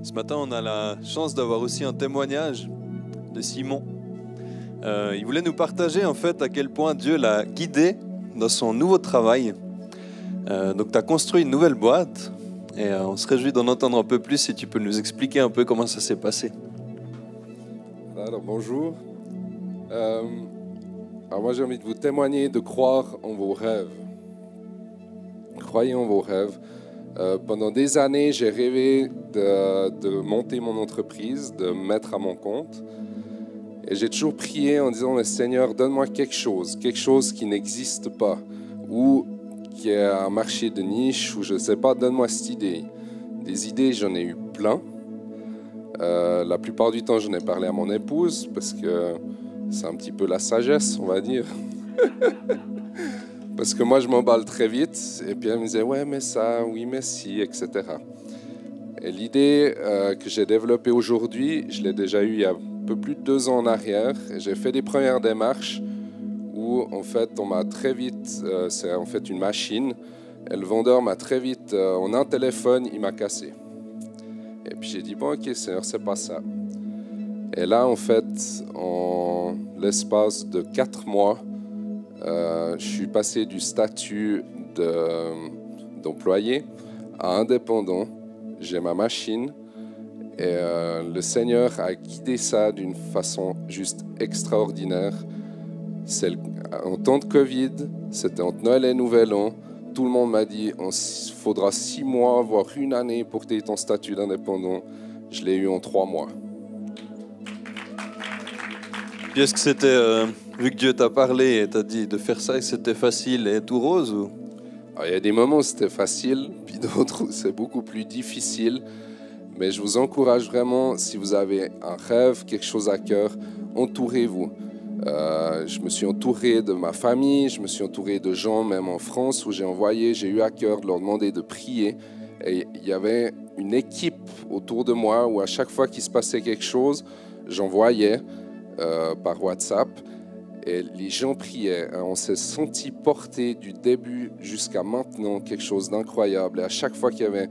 Ce matin, on a la chance d'avoir aussi un témoignage de Simon. Il voulait nous partager en fait à quel point Dieu l'a guidé dans son nouveau travail. Donc tu as construit une nouvelle boîte et on se réjouit d'en entendre un peu plus si tu peux nous expliquer un peu comment ça s'est passé. Alors bonjour. Alors moi j'ai envie de vous témoigner de croire en vos rêves. Croyez en vos rêves. Pendant des années, j'ai rêvé de monter mon entreprise, de me mettre à mon compte. Et j'ai toujours prié en disant, Seigneur, donne-moi quelque chose qui n'existe pas, ou qui est un marché de niche, ou je ne sais pas, donne-moi cette idée. Des idées, j'en ai eu plein. La plupart du temps, j'en ai parlé à mon épouse, parce que c'est un petit peu la sagesse, on va dire. Parce que moi, je m'emballe très vite, et puis elle me disait, ouais, mais ça, oui, mais si, etc. Et l'idée que j'ai développée aujourd'hui, je l'ai déjà eue il y a un peu plus de 2 ans en arrière, et j'ai fait des premières démarches où, en fait, on m'a très vite, c'est en fait une machine, et le vendeur m'a très vite, en un téléphone, il m'a cassé. Et puis j'ai dit, bon, ok, Seigneur, c'est pas ça. Et là, en fait, en l'espace de 4 mois, je suis passé du statut d'employé à indépendant. J'ai ma machine et le Seigneur a guidé ça d'une façon juste extraordinaire. En temps de Covid, c'était entre Noël et Nouvel An. Tout le monde m'a dit il faudra 6 mois, voire 1 année pour que tu aies ton statut d'indépendant. Je l'ai eu en 3 mois. Puis est-ce que c'était, vu que Dieu t'a parlé et t'a dit de faire ça, et c'était facile et tout rose ou... Alors, il y a des moments où c'était facile, puis d'autres où c'est beaucoup plus difficile. Mais je vous encourage vraiment, si vous avez un rêve, quelque chose à cœur, entourez-vous. Je me suis entouré de ma famille, je me suis entouré de gens, même en France, où j'ai eu à cœur de leur demander de prier. Et il y avait une équipe autour de moi où à chaque fois qu'il se passait quelque chose, j'envoyais par WhatsApp. Et les gens priaient. On s'est senti porter du début jusqu'à maintenant quelque chose d'incroyable. Et à chaque fois qu'il y avait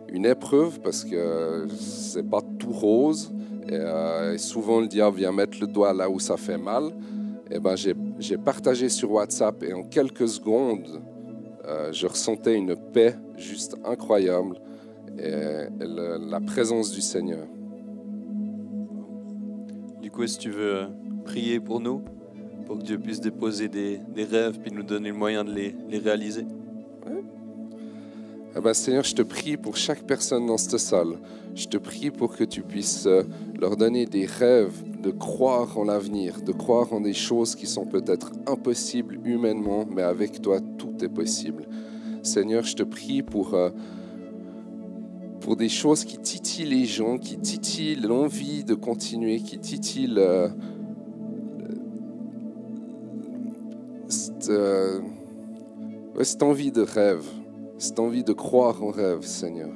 une épreuve, parce que c'est pas tout rose, et souvent le diable vient mettre le doigt là où ça fait mal, et ben j'ai partagé sur WhatsApp et en quelques secondes, je ressentais une paix juste incroyable et la présence du Seigneur. Du coup, est-ce que tu veux prier pour nous, pour que Dieu puisse déposer des rêves puis nous donner le moyen de les réaliser? Eh ben, Seigneur, je te prie pour chaque personne dans cette salle. Je te prie pour que tu puisses leur donner des rêves, de croire en l'avenir, de croire en des choses qui sont peut-être impossibles humainement, mais avec toi, tout est possible. Seigneur, je te prie pour des choses qui titillent les gens, qui titillent l'envie de continuer, qui titillent cette envie de rêve. Cette envie de croire en rêve, Seigneur.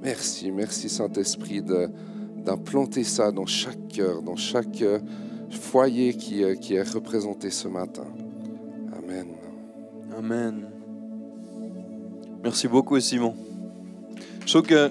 Merci, merci Saint-Esprit d'implanter ça dans chaque cœur, dans chaque foyer qui est représenté ce matin. Amen. Amen. Merci beaucoup, Simon. Je trouve que